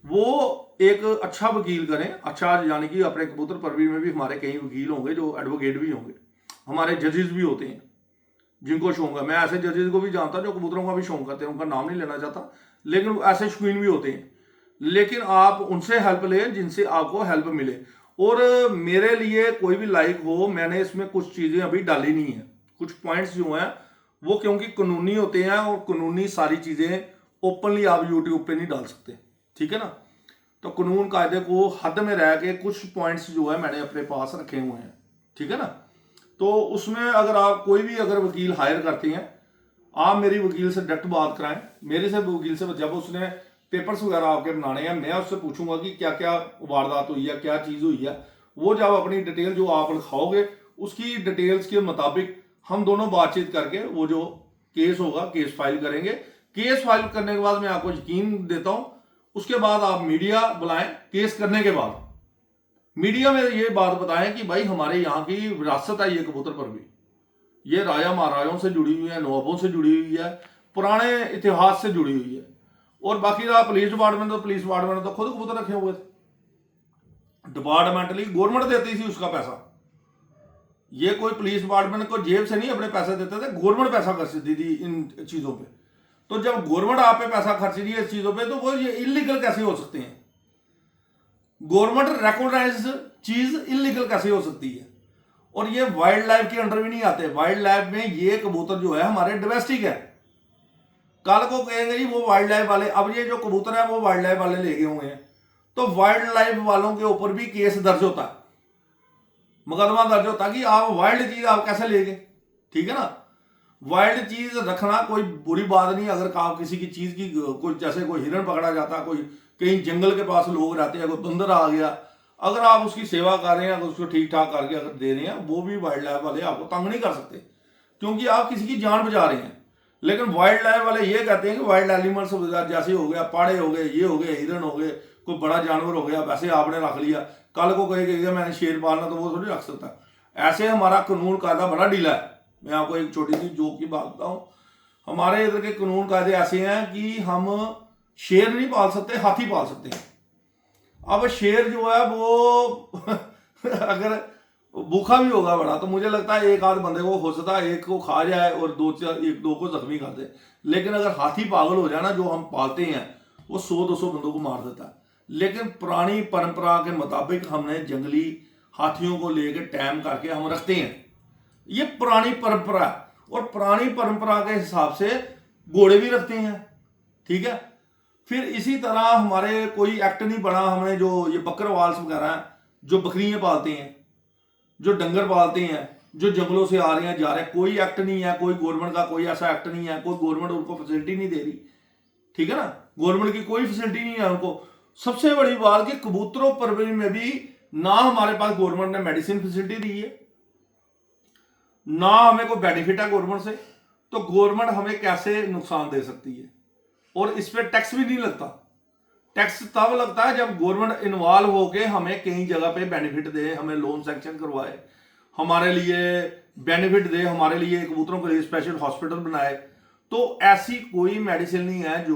वो एक अच्छा वकील करें। अच्छा यानी कि अपने कबूतर परवी में भी हमारे कई वकील होंगे जो एडवोकेट भी होंगे, हमारे जजेस भी होते हैं जिनको शौक है। मैं ऐसे जजेस को भी जानता हूं जो कबूतरों का भी शौक करते हैं, उनका नाम नहीं लेना चाहता, लेकिन ऐसे शौकीन भी होते हैं। लेकिन आप उनसे हेल्प लें जिनसे आपको हेल्प मिले। और मेरे लिए कोई भी लाइक हो, मैंने इसमें कुछ चीज़ें अभी डाली नहीं है, कुछ पॉइंट्स जो हैं वो क्योंकि कानूनी होते हैं, और कानूनी सारी चीज़ें ओपनली आप यूट्यूब पे नहीं डाल सकते, ठीक है ना। तो कानून कायदे को हद में रह के कुछ पॉइंट्स जो है मैंने अपने पास रखे हुए हैं, ठीक है ना। तो उसमें अगर आप कोई भी अगर वकील हायर करते हैं, आप मेरी वकील से डायरेक्ट बात कराएं। मेरे से वकील से जब उसने पेपर्स वगैरह आपके बनाने हैं, मैं उससे पूछूंगा कि क्या क्या वारदात हुई है, क्या चीज़ हुई है। वो जब अपनी डिटेल जो आप लिखाओगे उसकी डिटेल्स के मुताबिक हम दोनों बातचीत करके वो जो केस होगा केस फाइल करेंगे। केस फाइल करने के बाद मैं आपको यकीन देता हूं, उसके बाद आप मीडिया बुलाएं। केस करने के बाद मीडिया में ये बात बताएं कि भाई हमारे यहाँ की विरासत है ये कबूतर पर भी, ये राजा महाराजाओं से जुड़ी हुई है, नवाबों से जुड़ी हुई है, पुराने इतिहास से जुड़ी हुई है। और बाकी रहा पुलिस डिपार्टमेंट, तो पुलिस डिपार्टमेंट तो खुद कबूतर रखे हुए थे, डिपार्टमेंटली गवर्नमेंट देती थी उसका पैसा। ये कोई पुलिस डिपार्टमेंट को जेब से नहीं अपने पैसे देते थे, गवर्नमेंट पैसा खर्चती थी इन चीजों पे। तो जब गवर्नमेंट आप पे पैसा खर्च रही है इस चीजों पे, तो वो ये इलीगल कैसे हो सकते हैं? गवर्नमेंट रिकॉग्नाइज चीज इलीगल कैसे हो सकती है? और ये वाइल्ड लाइफ के अंडर भी नहीं आते। वाइल्ड लाइफ में ये कबूतर जो है हमारे डोमेस्टिक है। कल को कहेंगे जी वो वाइल्ड लाइफ वाले, अब ये जो कबूतर है वो वाइल्ड लाइफ वाले ले गए हुए हैं, तो वाइल्ड लाइफ वालों के ऊपर भी केस दर्ज होता है, मुकदमा दर्ज होता है कि आप वाइल्ड चीज आप कैसे ले गए, ठीक है ना। वाइल्ड चीज रखना कोई बुरी बात नहीं। अगर आप किसी की चीज की कोई, जैसे कोई हिरण पकड़ा जाता, कोई कहीं जंगल के पास लोग रहते हैं, कोई बंदर आ गया, अगर आप उसकी सेवा कर रहे हैं, अगर उसको ठीक ठाक करके अगर दे रहे हैं, वो भी वाइल्ड लाइफ वाले आपको तंग नहीं कर सकते, क्योंकि आप किसी की जान बचा रहे हैं। लेकिन वाइल्ड लाइफ वाले ये कहते हैं कि वाइल्ड एनिमल्स जैसे हो गया, पाड़े हो गए, ये हो गए, हिरन हो गए, कोई बड़ा जानवर हो गया, वैसे आपने रख लिया, कल को कहेगा मैंने शेर पालना, तो वो थोड़ी रख सकता। ऐसे हमारा कानून कायदा बड़ा ढीला है। मैं आपको एक छोटी सी जोक की बात बताऊं, हमारे इधर के कानून कायदे ऐसे हैं कि हम शेर नहीं पाल सकते, हाथी पाल सकते हैं। अब शेर जो है वो अगर भूखा भी होगा बड़ा, तो मुझे लगता है एक आध बंदे को हो सकता है एक को खा जाए और एक दो को जख्मी कर दे। लेकिन अगर हाथी पागल हो जाए ना, जो हम पालते हैं, वो 100-200 बंदों को मार देता है। लेकिन पुरानी परंपरा के मुताबिक हमने जंगली हाथियों को लेकर टाइम करके हम रखते हैं। ये पुरानी परंपरा है, और पुरानी परंपरा के हिसाब से घोड़े भी रखते हैं, ठीक है। फिर इसी तरह हमारे कोई एक्ट नहीं बना, हमने जो ये बकरवाल्स वगैरह हैं, जो बकरियां पालते हैं, जो डंगर पालते हैं, जो जंगलों से आ रहे हैं जा रहे हैं, कोई एक्ट नहीं है, कोई गवर्नमेंट का कोई ऐसा एक्ट नहीं है, कोई गवर्नमेंट उनको फैसिलिटी नहीं दे रही, ठीक है ना। गवर्नमेंट की कोई फैसिलिटी नहीं है उनको। सबसे बड़ी बात कि कबूतरों परवरिश में भी ना हमारे पास गवर्नमेंट ने मेडिसिन फैसिलिटी दी है, ना हमें कोई बेनिफिट है गवर्नमेंट से। तो गवर्नमेंट हमें कैसे नुकसान दे सकती है? और इस पर टैक्स भी नहीं लगता। टैक्स तब लगता है जब गवर्नमेंट इन्वॉल्व होके हमें कई जगह पे बेनिफिट दे, हमें लोन सैंक्शन करवाए, हमारे लिए बेनिफिट दे हमारे लिए, कबूतरों के लिए स्पेशल हॉस्पिटल बनाए। तो ऐसी कोई मेडिसिन नहीं है जो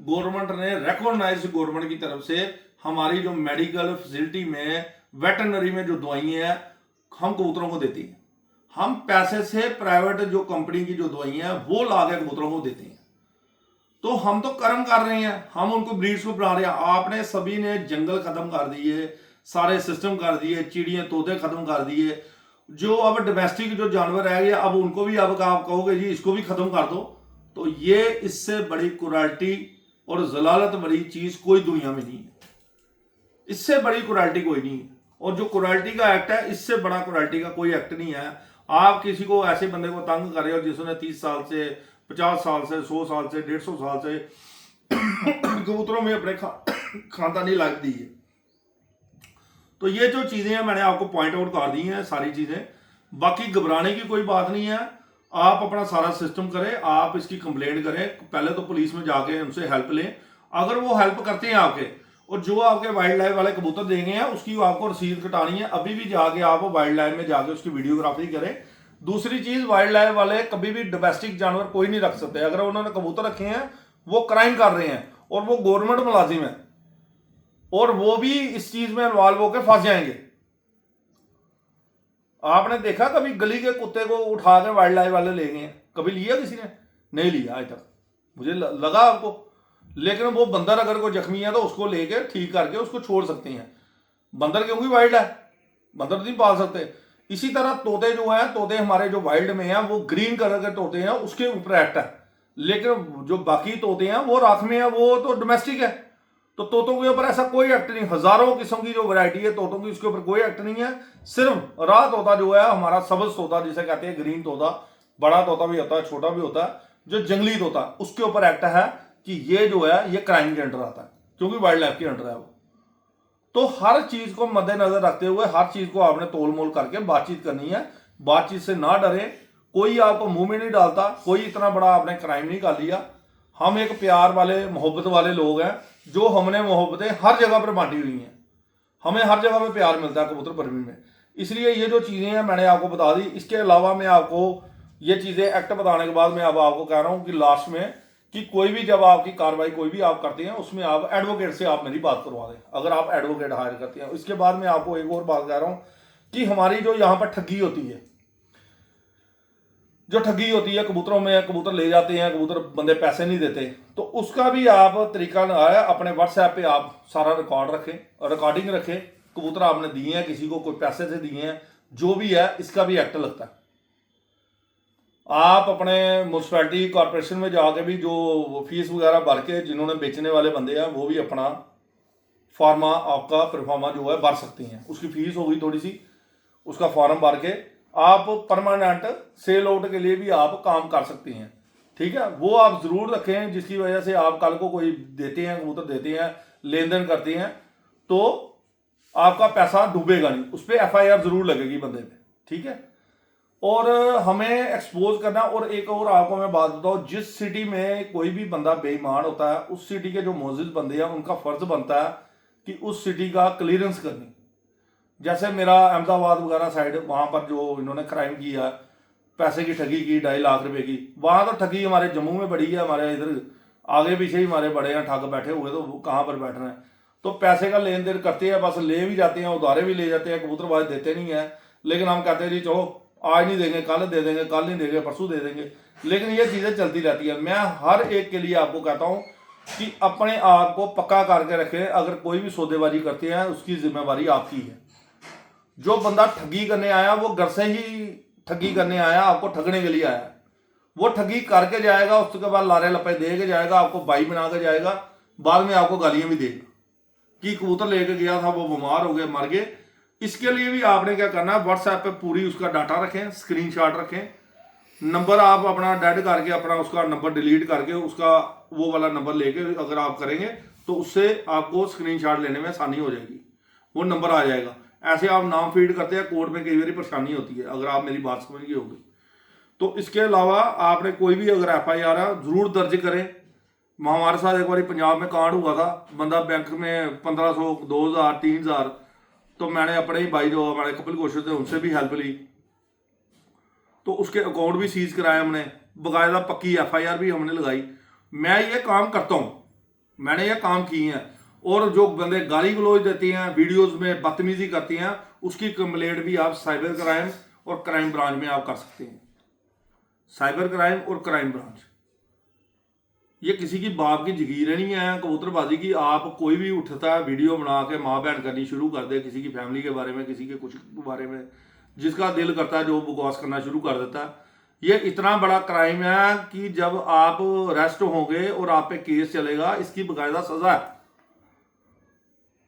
गवर्नमेंट ने रिकॉग्नाइज, गवर्नमेंट की तरफ से हमारी जो मेडिकल फैसिलिटी में, वेटरनरी में जो दवाइयाँ हैं हम कबूतरों को देती हैं। हम पैसे से प्राइवेट जो कंपनी की जो दवाइयाँ हैं वो ला के कबूतरों को देते हैं। तो हम तो कर्म कर रहे हैं, हम उनको ब्रीड्स को बना रहे हैं। आपने सभी ने जंगल खत्म कर दिए, सारे सिस्टम कर दिए, चिड़ियाँ तोते खत्म कर दिए। जो अब डोमेस्टिक जो जानवर रह गए अब उनको भी अब आप कहोगे जी इसको भी खत्म कर दो। तो ये इससे बड़ी क्रूरल्टी और जलालत बड़ी चीज कोई दुनिया में नहीं है, इससे बड़ी क्रूरल्टी कोई नहीं है। और जो क्रूरल्टी का एक्ट है इससे बड़ा क्रूरल्टी का कोई एक्ट नहीं है। आप किसी को ऐसे बंदे को तंग कर रहे हो जिसने 30 साल से 50 साल से 100 साल से 150 साल से कबूतरों में अपने खानदानी लाइफ दी है। तो ये जो चीजें हैं मैंने आपको पॉइंट आउट कर दी हैं सारी चीजें। बाकी घबराने की कोई बात नहीं है, आप अपना सारा सिस्टम करें, आप इसकी कंप्लेंट करें। पहले तो पुलिस में जाके उनसे हेल्प लें, अगर वो हेल्प करते हैं आपके, और जो आपके वाइल्ड लाइफ वाले कबूतर देंगे हैं उसकी आपको रसीद कटानी है। अभी भी जाके आप वाइल्ड लाइफ में जाके उसकी वीडियोग्राफी करें। दूसरी चीज, वाइल्ड लाइफ वाले कभी भी डोमेस्टिक जानवर कोई नहीं रख सकते। अगर उन्होंने कबूतर रखे हैं वो क्राइम कर रहे हैं और वो गवर्नमेंट मुलाजिम है और वो भी इस चीज में इन्वॉल्व होकर फंस जाएंगे। आपने देखा कभी गली के कुत्ते को उठा के वाइल्ड लाइफ वाले ले गए हैं? कभी लिया किसी ने? नहीं लिया आज तक, मुझे लगा आपको। लेकिन वो बंदर अगर कोई जख्मी है तो उसको लेके ठीक करके उसको छोड़ सकते हैं। बंदर क्योंकि वाइल्ड है, बंदर नहीं पाल सकते। इसी तरह तोते जो है, तोते हमारे जो वाइल्ड में हैं वो ग्रीन कलर के तोते हैं, उसके ऊपर एक्ट है। लेकिन जो बाकी तोते हैं वो रात में है, वो तो डोमेस्टिक है। तो तोतों के ऊपर ऐसा कोई एक्ट नहीं। हजारों किस्म की जो वैरायटी है तोतों की, उसके ऊपर कोई एक्ट नहीं है। सिर्फ रात तोता जो है हमारा सब्ज तोता जिसे कहते हैं, ग्रीन तोता, बड़ा तोता भी होता है, छोटा भी होता है, जो जंगली तोता, उसके ऊपर एक्ट है कि ये जो है ये क्राइम के अंडर आता है क्योंकि वाइल्ड लाइफ के अंडर है वो। तो हर चीज को मद्देनजर रखते हुए हर चीज को आपने तोल मोल करके बातचीत करनी है। बातचीत से ना डरे, कोई आपको मुंह में नहीं डालता, कोई इतना बड़ा आपने क्राइम नहीं कर लिया। हम एक प्यार वाले मोहब्बत वाले लोग हैं, जो हमने मोहब्बतें हर जगह पर बांटी हुई हैं। हमें हर जगह पे प्यार मिलता है कबूतर प्रेमी में। इसलिए ये जो चीज़ें हैं मैंने आपको बता दी। इसके अलावा मैं आपको ये चीज़ें एक्ट बताने के बाद मैं अब आपको कह रहा हूँ कि लास्ट में कि कोई भी जब आपकी कार्रवाई कोई भी आप करते हैं उसमें आप एडवोकेट से आप मेरी बात करवा दें, अगर आप एडवोकेट हायर करते हैं। इसके बाद मैं आपको एक और बात कह रहा हूँ कि हमारी जो यहाँ पर ठगी होती है, जो ठगी होती है कबूतरों में, कबूतर ले जाते हैं, कबूतर बंदे पैसे नहीं देते, तो उसका भी आप तरीका लगाया। अपने व्हाट्सएप पे आप सारा रिकॉर्ड रखें, रिकॉर्डिंग रखें। कबूतर आपने दिए हैं किसी को, कोई पैसे से दिए हैं, जो भी है इसका भी एक्ट लगता है। आप अपने म्यूनसिपैलिटी कॉरपोरेशन में जाके भी जो फीस वगैरह भर के जिन्होंने बेचने वाले बंदे हैं वो भी अपना फार्मा, आपका परफॉर्मा जो है भर सकती हैं। उसकी फीस होगी थोड़ी सी, उसका फॉर्म भर के आप परमानेंट सेल आउट के लिए भी आप काम कर सकती हैं। ठीक है, वो आप जरूर रखें, जिसकी वजह से आप कल को कोई देते हैं, कबूतर देते हैं, लेन देन करते हैं, तो आपका पैसा डूबेगा नहीं, उस पर FIR जरूर लगेगी बंदे पे। ठीक है, और हमें एक्सपोज करना। और एक और आपको मैं बात बताऊं, जिस सिटी में कोई भी बंदा बेईमान होता है, उस सिटी के जो मौजूद बंदे हैं उनका फर्ज बनता है कि उस सिटी का क्लियरेंस करनी। जैसे मेरा अहमदाबाद वगैरह साइड, वहाँ पर जो इन्होंने क्राइम किया, पैसे की ठगी की 2.5 लाख रुपए की, वहाँ तो ठगी हमारे जम्मू में बड़ी है, हमारे इधर आगे पीछे ही हमारे बड़े हैं ठग बैठे हुए, तो कहाँ पर बैठ रहे हैं। तो पैसे का लेन देन करते हैं, बस ले भी जाते हैं, उधारे भी ले जाते हैं, कबूतरबाज देते नहीं है। लेकिन हम कहते हैं जी चलो आज नहीं देंगे, कल दे देंगे, कल नहीं देंगे, परसों दे देंगे। लेकिन ये चीज़ें चलती रहती है। मैं हर एक के लिए आपको कहता हूँ कि अपने आप को पक्का करके रखें। अगर कोई भी सौदेबाजी करते हैं उसकी जिम्मेवारी आपकी है। जो बंदा ठगी करने आया वो घर से ही ठगी करने आया, आपको ठगने के लिए आया। वो ठगी करके जाएगा, उसके बाद लारे लपे दे के जाएगा, आपको भाई बना के जाएगा, बाद में आपको गालियां भी देगा कि कबूतर लेके गया था, वो बीमार हो गए, मर गए। इसके लिए भी आपने क्या करना है, व्हाट्सएप पे पूरी उसका डाटा रखें, स्क्रीनशॉट रखें, नंबर आप अपना डेड करके अपना उसका नंबर डिलीट करके उसका वो वाला नंबर लेके अगर आप करेंगे तो उससे आपको स्क्रीनशॉट लेने में आसानी हो जाएगी, वो नंबर आ जाएगा। ऐसे आप नाम फीड करते हैं, कोर्ट में कई बार परेशानी होती है, अगर आप मेरी बात समझ गए होगी। तो इसके अलावा आपने कोई भी अगर FIR जरूर दर्ज करें। हमारे साथ एक बार पंजाब में कांड हुआ था, बंदा बैंक में 1500, 2000, 3000, तो मैंने अपने ही भाई जो हमारे कपिल घोष थे उनसे भी हेल्प ली। तो उसके अकाउंट भी सीज कराए हमने, बाकायदा पक्की FIR भी हमने लगाई। मैं ये काम करता हूँ, मैंने ये काम किए हैं। और जो बंदे गाली गलौज देते हैं, वीडियोस में बदतमीजी करती हैं, उसकी कंप्लेंट भी आप साइबर क्राइम और क्राइम ब्रांच में आप कर सकते हैं। साइबर क्राइम और क्राइम ब्रांच, ये किसी की बाप की जगीर नहीं है कबूतरबाजी की। आप कोई भी उठता है वीडियो बना के माँ बहन करनी शुरू कर दे, किसी की फैमिली के बारे में, किसी के कुछ बारे में, जिसका दिल करता है जो बकवास करना शुरू कर देता है। ये इतना बड़ा क्राइम है कि जब आप अरेस्ट होंगे और आप पे केस चलेगा, इसकी बाकायदा सजा है।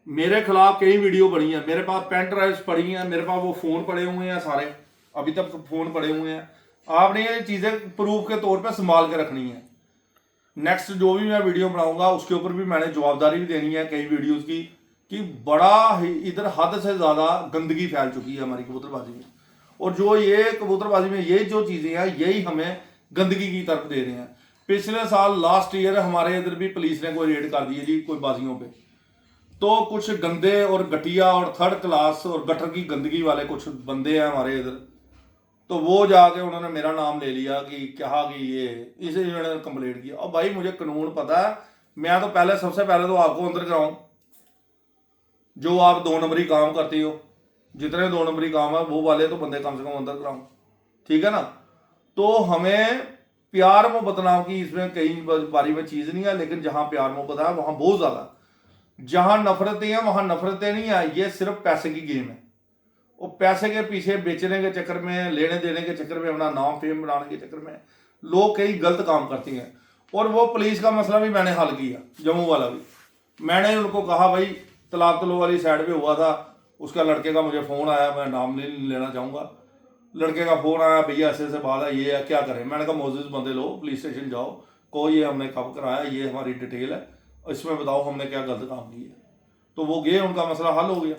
मेरे खिलाफ कई वीडियो बनी है, मेरे पास पेन ड्राइव्स पड़ी हैं, मेरे पास वो फ़ोन पड़े हुए हैं सारे, अभी तक फ़ोन पड़े हुए हैं। आपने ये चीज़ें प्रूफ के तौर पे संभाल के रखनी है। नेक्स्ट जो भी मैं वीडियो बनाऊंगा उसके ऊपर भी मैंने जवाबदारी भी देनी है कई वीडियोस की, कि बड़ा ही इधर हद से ज़्यादा गंदगी फैल चुकी है हमारी कबूतरबाजी में। और जो ये कबूतरबाजी में ये जो चीज़ें हैं, यही हमें गंदगी की तरफ दे रहे हैं। पिछले साल लास्ट ईयर हमारे इधर भी पुलिस ने कोई रेड कर दी है जी कोई बाजियों पे, तो कुछ गंदे और घटिया और थर्ड क्लास और गटर की गंदगी वाले कुछ बंदे हैं हमारे इधर, तो वो जाके उन्होंने मेरा नाम ले लिया कि क्या कि ये इसे इन्होंने कंप्लेंट किया। और भाई मुझे कानून पता है, मैं तो पहले सबसे पहले तो आपको अंदर कराऊं। जो आप 2 नंबरी काम करते हो, जितने 2 नंबरी काम है वो वाले तो बंदे कम से कम अंदर कराऊं, ठीक है ना। तो हमें प्यार मोहब्बत नाम की इसमें कई बारी में चीज़ नहीं है, लेकिन जहाँ प्यार मोहब्बत है वहाँ बहुत ज़्यादा, जहाँ नफरतें हैं वहाँ नफरतें नहीं है। ये सिर्फ पैसे की गेम है, और पैसे के पीछे बेचने के चक्कर में, लेने देने के चक्कर में, अपना नाम फेम बनाने के चक्कर में लोग कई गलत काम करते हैं। और वो पुलिस का मसला भी मैंने हल किया, जम्मू वाला भी। मैंने उनको कहा भाई तलाक तलो वाली साइड पे हुआ था, उसका लड़के का मुझे फ़ोन आया, मैं नाम नहीं लेना चाहूँगा, लड़के का फ़ोन आया भैया ऐसे ऐसे बात है, ये है क्या करें। मैंने कहा मोजिज़ बंदे लो, पुलिस स्टेशन जाओ, को ये हमने कब कराया, ये हमारी डिटेल है, इसमें बताओ हमने क्या गलत काम किया। तो वो गए, उनका मसला हल हो गया।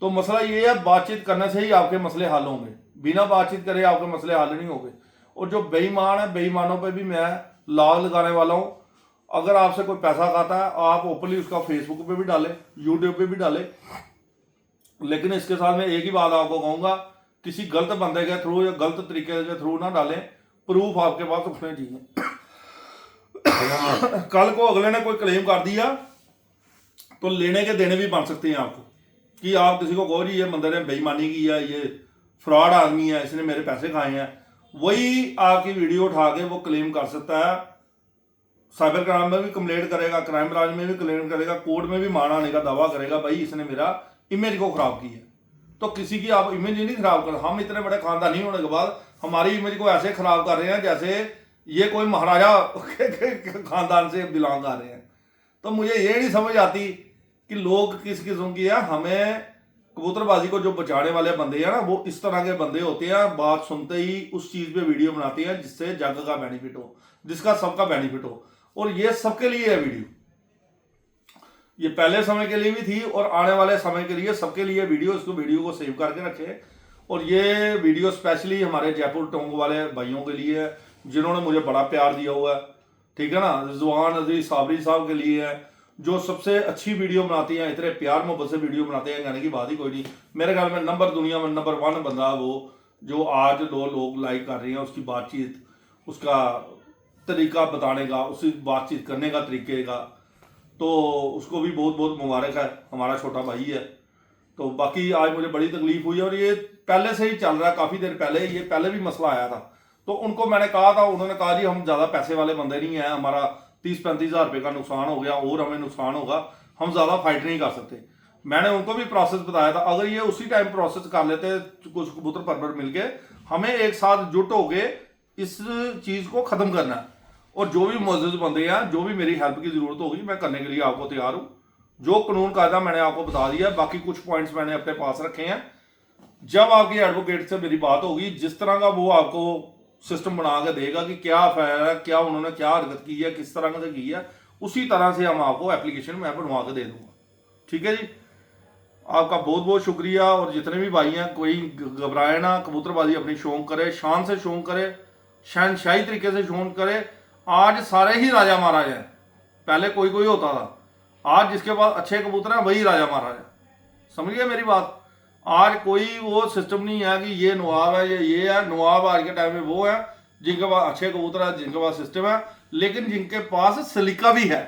तो मसला ये है, बातचीत करने से ही आपके मसले हल होंगे, बिना बातचीत करे आपके मसले हल नहीं होंगे। और जो बेईमान है, बेईमानों पे भी मैं लाग लगाने वाला हूँ। अगर आपसे कोई पैसा खाता है, आप ओपनली उसका फेसबुक पे भी डालें, यूट्यूब पे भी डालें, लेकिन इसके साथ मैं एक ही बात आपको कहूँगा, किसी गलत बंदे के थ्रू या गलत तरीके के थ्रू ना डालें, प्रूफ आपके पास उठने चाहिए। कल को अगले ने कोई क्लेम कर दिया तो लेने के देने भी बन सकते हैं आपको, कि आप किसी को कहो जी ये बंदे ने बेईमानी की है, ये फ्रॉड आदमी है, इसने मेरे पैसे खाए हैं, वही आपकी वीडियो उठा के वो क्लेम कर सकता है। साइबर क्राइम में भी कंप्लेंट करेगा, क्राइम ब्रांच में भी क्लेम करेगा, कोर्ट में भी मान आने का दावा करेगा, भाई इसने मेरा इमेज को खराब किया। तो किसी की आप इमेज ही नहीं खराब कर, हम इतने बड़े खानदानी होने के बाद हमारी इमेज को ऐसे खराब कर रहे हैं जैसे ये कोई महाराजा खानदान से बिलोंग कर रहे हैं। तो मुझे ये नहीं समझ आती कि लोग किस किस्म की है। हमें कबूतरबाजी को जो बचाने वाले बंदे हैं ना, वो इस तरह के बंदे होते हैं, बात सुनते ही उस चीज़ पे वीडियो बनाते हैं जिससे जग का बेनिफिट हो, जिसका सबका बेनिफिट हो। और ये सबके लिए है वीडियो, ये पहले समय के लिए भी थी और आने वाले समय के लिए सबके लिए वीडियो। इसको वीडियो को सेव करके रखें। और ये वीडियो स्पेशली हमारे जयपुर टोंग वाले भाइयों के लिए है जिन्होंने मुझे बड़ा प्यार दिया हुआ है, ठीक है ना। रिजवान अजीज साबरी साहब के लिए है जो सबसे अच्छी वीडियो बनाती हैं, इतने प्यार मोहब्बत से वीडियो बनाते हैं, कहने की बात ही कोई नहीं। मेरे ख्याल में दुनिया में नंबर 1 बंदा वो जो आज लोग लाइक कर रहे हैं, उसकी बातचीत, उसका तरीका बताने का, उसकी बातचीत करने का तरीके का, तो उसको भी बहुत बहुत मुबारक है, हमारा छोटा भाई है। तो बाकी आज मुझे बड़ी तकलीफ हुई और ये पहले से ही चल रहा है, काफ़ी देर पहले, ये पहले भी मसला आया था। तो उनको मैंने कहा था, उन्होंने कहा जी हम ज़्यादा पैसे वाले बंदे नहीं हैं, हमारा 30-35 हज़ार रुपये का नुकसान हो गया और हमें नुकसान होगा, हम ज़्यादा फाइट नहीं कर सकते। मैंने उनको भी प्रोसेस बताया था, अगर ये उसी टाइम प्रोसेस कर लेते कुछ कबूतर परवर मिलके, हमें एक साथ जुट होके इस चीज़ को ख़त्म करना है। और जो भी मौजूद बंदे हैं, जो भी मेरी हेल्प की ज़रूरत होगी, मैं करने के लिए आपको तैयार हूँ। जो कानून कायदा मैंने आपको बता दिया, बाकी कुछ पॉइंट्स मैंने अपने पास रखे हैं। जब आपकी एडवोकेट से मेरी बात होगी, जिस तरह का वो आपको सिस्टम बना के देगा कि क्या फायर है, क्या उन्होंने क्या हरकत की है, किस तरह से की है, उसी तरह से हम आपको एप्लीकेशन में बनवा के दे दूँगा। ठीक है जी, आपका बहुत बहुत शुक्रिया। और जितने भी भाई हैं, कोई घबराए ना, कबूतरबाजी अपनी शौक करे, शान से शौक करे, शहनशाही तरीके से शौक करे। आज सारे ही राजा महाराज हैं, पहले कोई कोई होता था, आज जिसके पास अच्छे कबूतर हैं वही राजा महाराज है। समझिए मेरी बात। आज कोई वो सिस्टम नहीं है कि ये नवाब है ये है। नवाब आज के टाइम में वो है जिनके पास अच्छे कबूतर है, जिनके पास सिस्टम है, लेकिन जिनके पास सलीका भी है।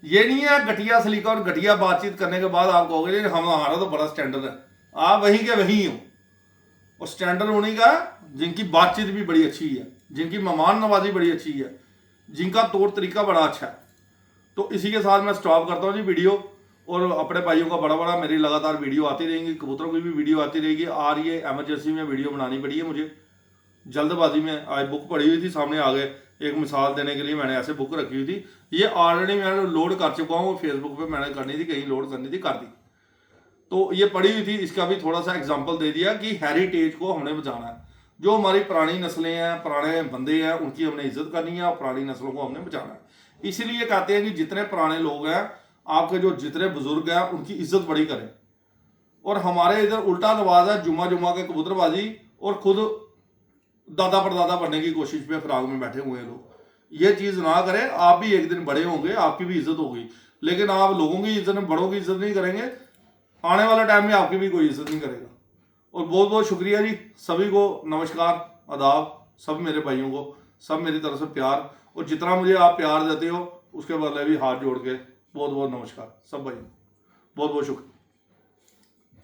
ये नहीं है घटिया सलीका और घटिया बातचीत करने के बाद आप कहोगे हमारा तो बड़ा स्टैंडर्ड है। आप वहीं के वहीं हो। और स्टैंडर्ड होने का जिनकी बातचीत भी बड़ी अच्छी है, जिनकी मेहमान नवाजी बड़ी अच्छी है, जिनका तौर तरीका बड़ा अच्छा है। तो इसी के साथ मैं स्टॉप करता हूँ जी वीडियो। और अपने भाइयों का बड़ा बड़ा मेरी लगातार वीडियो आती रहेंगी, कबूतरों की भी वीडियो आती रहेगी। और ये एमरजेंसी में वीडियो बनानी पड़ी है मुझे, जल्दबाजी में। आज बुक पड़ी हुई थी, सामने आ गए। एक मिसाल देने के लिए मैंने ऐसे बुक रखी हुई थी। ये ऑलरेडी मैंने लोड कर चुका हूँ, फेसबुक पे मैंने करनी थी, कहीं लोड करनी थी, कर दी। तो ये पड़ी हुई थी, इसका भी थोड़ा सा एग्जाम्पल दे दिया कि हेरिटेज को हमने बचाना है। जो हमारी पुरानी नस्लें हैं, पुराने बंदे हैं, उनकी हमने इज्जत करनी है और पुरानी नस्लों को हमने बचाना है। इसीलिए कहते हैं कि जितने पुराने लोग हैं, आपके जो जितने बुजुर्ग हैं, उनकी इज्जत बड़ी करें। और हमारे इधर उल्टा रिवाज है जुम्मा जुम्मा के कबूतरबाजी, और खुद दादा परदादा बनने की कोशिश पे फिराक में बैठे हुए हैं लोग। ये चीज़ ना करें। आप भी एक दिन बड़े होंगे, आपकी भी इज्जत होगी, लेकिन आप लोगों की इज्जत, बड़ों की इज्जत नहीं करेंगे, आने वाले टाइम में आपकी भी कोई इज्जत नहीं करेगा। और बहुत बहुत शुक्रिया जी सभी को। नमस्कार, आदाब, सब मेरे भाइयों को, सब मेरी तरफ से प्यार। और जितना मुझे आप प्यार देते हो उसके बदले भी हाथ जोड़ के बहुत बहुत नमस्कार सब भाइयों, बहुत बहुत शुक्रिया।